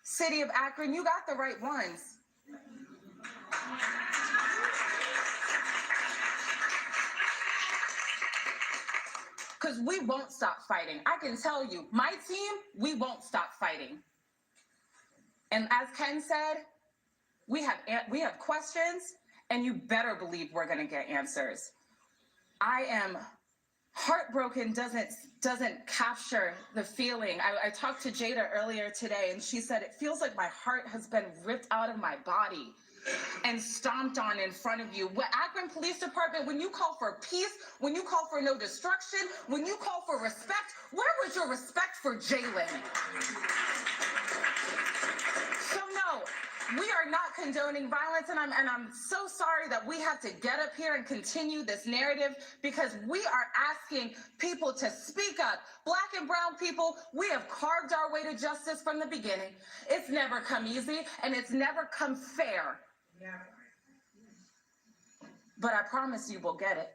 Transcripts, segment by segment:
City of Akron, you got the right ones. Because we won't stop fighting. I can tell you, my team, we won't stop fighting. And as Ken said, we have questions, and you better believe we're going to get answers. I am heartbroken doesn't capture the feeling. I talked to Jada earlier today, and she said, it feels like my heart has been ripped out of my body and stomped on in front of you. What Akron Police Department, when you call for peace, when you call for no destruction, when you call for respect, where was your respect for jalyn? So no, we are not condoning violence, and I'm so sorry that we have to get up here and continue this narrative, because we are asking people to speak up. Black and brown people, we have carved our way to justice from the beginning. It's never come easy, and it's never come fair. But I promise you we'll get it.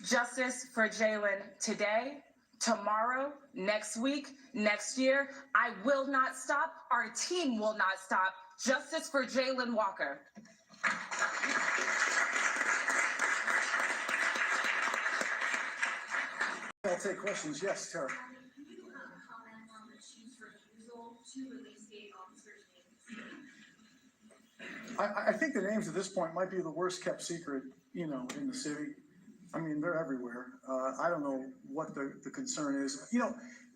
Justice for jalyn today, tomorrow, next week, next year. I will not stop. Our team will not stop. Justice for Jalyn Walker. I'll take questions. Yes, Tara. Can you comment on the chief's refusal to release the officers' names? I think the names at this point might be the worst kept secret, in the city. I mean, they're everywhere. I don't know what the concern is.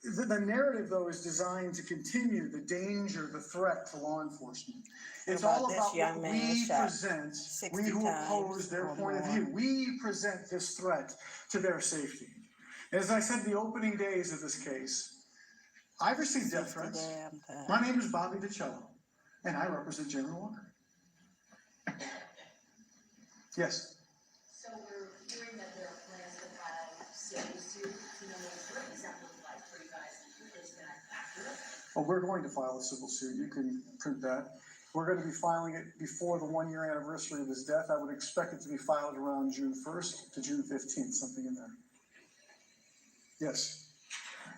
The narrative, though, is designed to continue the danger, the threat to law enforcement. It's all about what we present, we who oppose their point of view. We present this threat to their safety. As I said in the opening days of this case, I've received death threats. My name is Bobby DiCello, and I represent Jalyn Walker. Yes? So we're hearing that there are plans to file civil suit. What does that look like for you guys? Is that accurate? Well, we're going to file a civil suit. You can print that. We're going to be filing it before the 1-year anniversary of his death. I would expect it to be filed around June 1st to June 15th, something in there. Yes?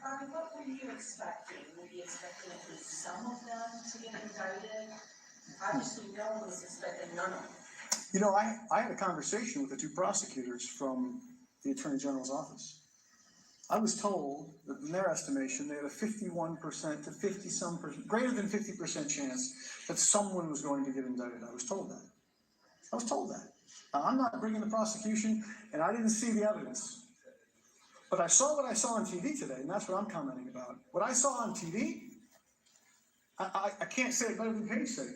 What were you expecting? Were you expecting at least some of them to get indicted? Obviously, no one was expecting none of them. I had a conversation with the two prosecutors from the Attorney General's office. I was told that in their estimation, they had a 51% to 50-some%, greater than 50% chance that someone was going to get indicted. I was told that. Now, I'm not bringing the prosecution, and I didn't see the evidence. But I saw what I saw on TV today, and that's what I'm commenting about. What I saw on TV, I can't say it better than Paige said it.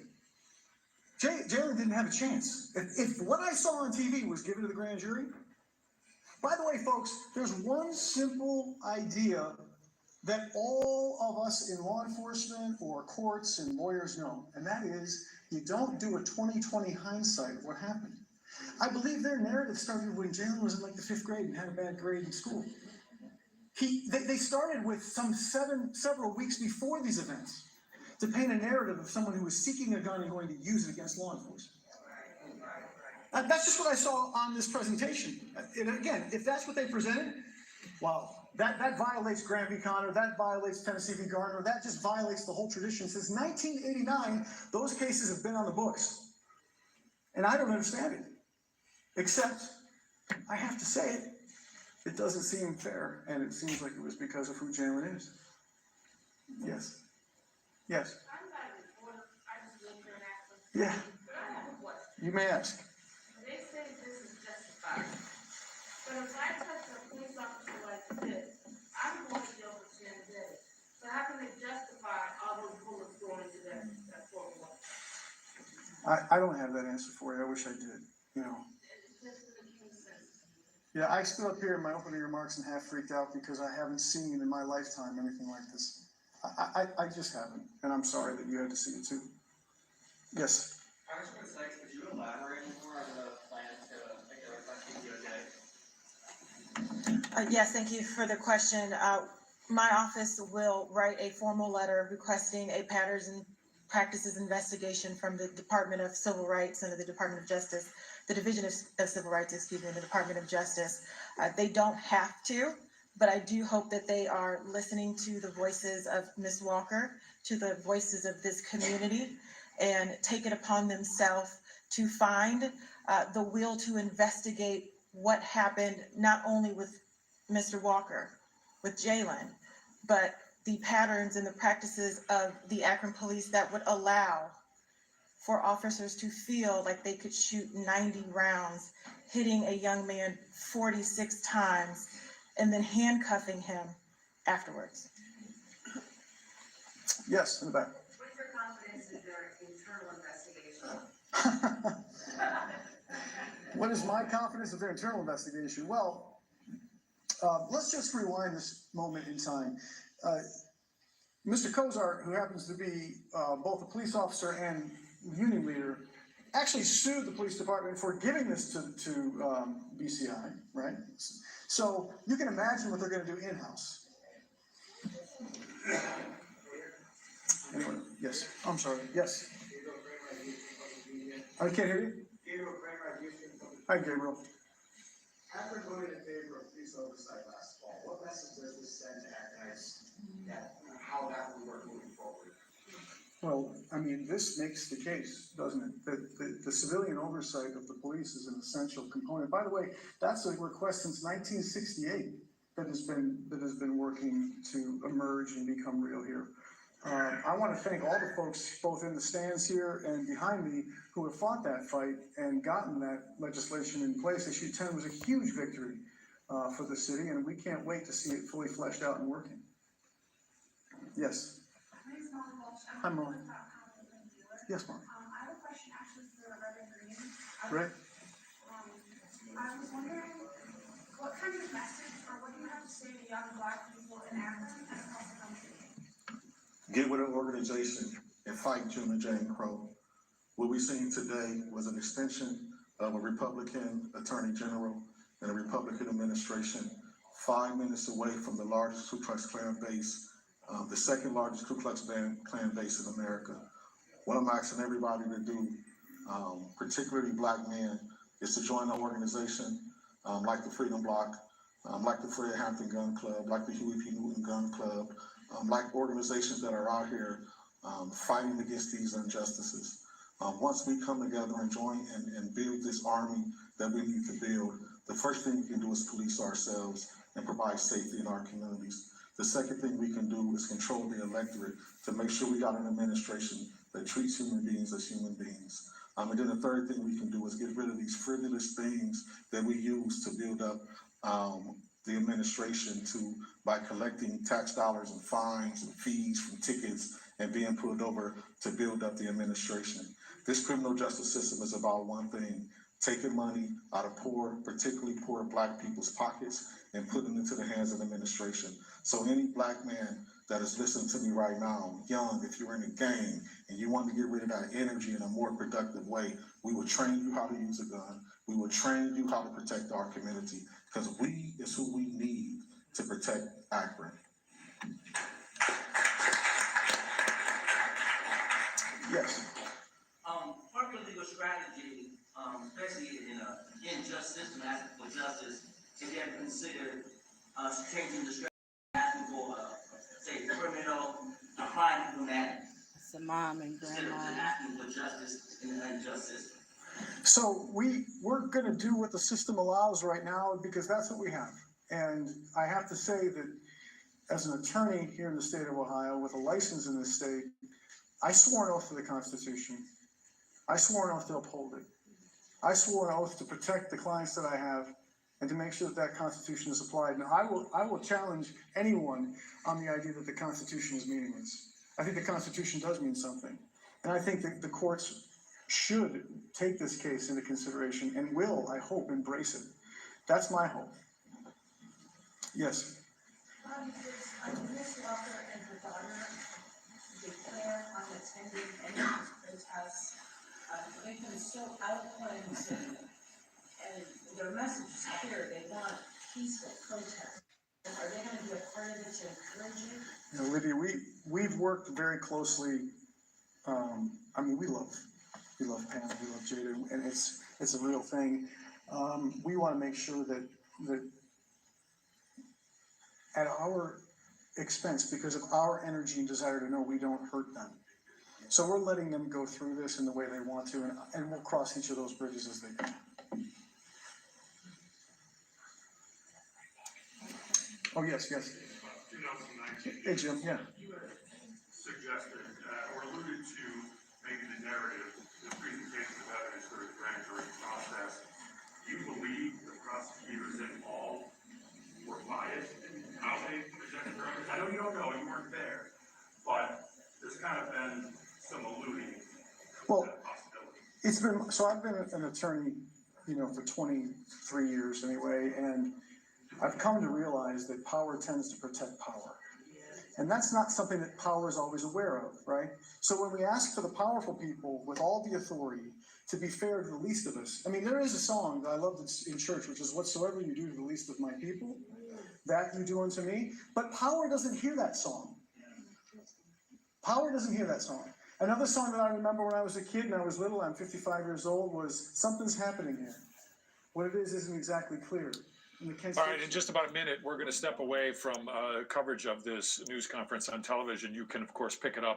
Jalyn didn't have a chance. If what I saw on TV was given to the grand jury, by the way, folks, there's one simple idea that all of us in law enforcement or courts and lawyers know, and that is you don't do a 20/20 hindsight of what happened. I believe their narrative started when Jalyn was in like the 5th grade and had a bad grade in school. They started with several weeks before these events to paint a narrative of someone who was seeking a gun and going to use it against law enforcement. That's just what I saw on this presentation. And again, if that's what they presented, well, that violates Graham v. Connor, that violates Tennessee v. Garner, that just violates the whole tradition. Since 1989, those cases have been on the books. And I don't understand it. Except, I have to say it, it doesn't seem fair, and it seems like it was because of who Jalyn is. Yes. Yes. I'm not a reporter. I just live here in Akron. Yeah. But I have a question. You may ask. They say this is justified. But if I touch a police officer like this, I'm going to jail for 10 days. So how can they justify all those bullets going into that poor boy? I don't have that answer for you. I wish I did. Yeah, I stood up here in my opening remarks and half freaked out because I haven't seen in my lifetime anything like this. I just haven't, and I'm sorry that you had to see it too. Yes? Congressman Sykes, could you elaborate more on the plan to take the DOJ? Yes, thank you for the question. My office will write a formal letter requesting a patterns and practices investigation from the Department of Civil Rights under the Department of Justice, the Division of Civil Rights, and the Department of Justice. They don't have to, But I do hope that they are listening to the voices of Ms. Walker, to the voices of this community, and take it upon themselves to find the will to investigate what happened, not only with Mr. Walker, with Jalyn, but the patterns and the practices of the Akron police that would allow for officers to feel like they could shoot 90 rounds, hitting a young man 46 times, and then handcuffing him afterwards. Yes, in the back. What's your confidence in their internal investigation? What is my confidence of their internal investigation? Well, let's just rewind this moment in time. Mr. Kozart, who happens to be both a police officer and union leader, actually sued the police department for giving this to BCI, right? So you can imagine what they're going to do in-house. Anyone? Yes. I'm sorry. Yes. I can't hear you. Hi, Gabriel. After voting in favor of police oversight last fall, what message does this send to Atkins that how that will work moving forward? Well, I mean, this makes the case, doesn't it? That the civilian oversight of the police is an essential component. By the way, that's a request since 1968 that has been working to emerge and become real here. I want to thank all the folks, both in the stands here and behind me, who have fought that fight and gotten that legislation in place. Issue 10 was a huge victory for the city, and we can't wait to see it fully fleshed out and working. Yes. Hi, Molly. Yes, Molly. I have a question actually for Reverend Green. Right. I was wondering, what kind of message or what do you have to say to young Black people in Akron and across the country? Get with an organization and fight Jim and Jane Crow. What we've seen today was an extension of a Republican Attorney General and a Republican administration 5 minutes away from the largest Ku Klux Klan base, the second largest Ku Klux Klan base in America. What I'm asking everybody to do, particularly Black men, is to join our organization, like the Freedom Bloc, like the Fred Hampton Gun Club, like the Huey P. Newton Gun Club, like organizations that are out here fighting against these injustices. Once we come together and join and build this army that we need to build, the first thing we can do is police ourselves and provide safety in our communities. The second thing we can do is control the electorate to make sure we got an administration that treats human beings as human beings. And then the third thing we can do is get rid of these frivolous things that we use to build up the administration by collecting tax dollars and fines and fees from tickets and being pulled over to build up the administration. This criminal justice system is about one thing: taking money out of poor, particularly poor Black people's pockets, and putting it into the hands of the administration. So any Black man that is listening to me right now, young, if you're in a gang and you want to get rid of that energy in a more productive way, we will train you how to use a gun. We will train you how to protect our community, because we is who we need to protect Akron. Yes. Part of your legal strategy, especially in an unjust system, asking for justice, is you have to consider changing the strategy, asking for, say, criminal, crime humanity. It's a mom and Instead of grandma. just asking for justice in an unjust system. So we're going to do what the system allows right now, because that's what we have. And I have to say that as an attorney here in the state of Ohio with a license in this state, I swore an oath to the Constitution. I swore an oath to uphold it. I swore an oath to protect the clients that I have and to make sure that that Constitution is applied. And I will challenge anyone on the idea that the Constitution is meaningless. I think the Constitution does mean something. And I think that the courts should take this case into consideration and will, I hope, embrace it. That's my hope. Yes. Ms. Walker and her daughter declare on attending any of these protests, they've been so eloquent and their message is clear, they want peaceful protest. Are they gonna be a part of it to encourage you? You know, Lydia, we've worked very closely. I mean, we love Pam, we love Jada, and it's a real thing. We want to make sure that at our expense because of our energy and desire to know we don't hurt them. So we're letting them go through this in the way they want to, and we'll cross each of those bridges as they go. Oh, yes, yes. 2019. Hey, Jim, yeah. You had suggested or alluded to maybe the narrative, the presentation of evidence for the grand jury process. Do you believe the prosecutors involved were biased in how they presented their evidence? I know you don't know, you weren't there, but there's kind of been some alluding to Well, that possibility. it's been, so I've been an attorney, for 23 years anyway, and I've come to realize that power tends to protect power. And that's not something that power is always aware of, right? So when we ask for the powerful people with all the authority to be fair to the least of us, I mean, there is a song that I love that's in church, which is whatsoever you do to the least of my people, that you do unto me. But power doesn't hear that song. Power doesn't hear that song. Another song that I remember when I was a kid and I was little, I'm 55 years old, was Something's Happening Here. What it is isn't exactly clear. All right, in just about a minute, we're going to step away from coverage of this news conference on television. You can, of course, pick it up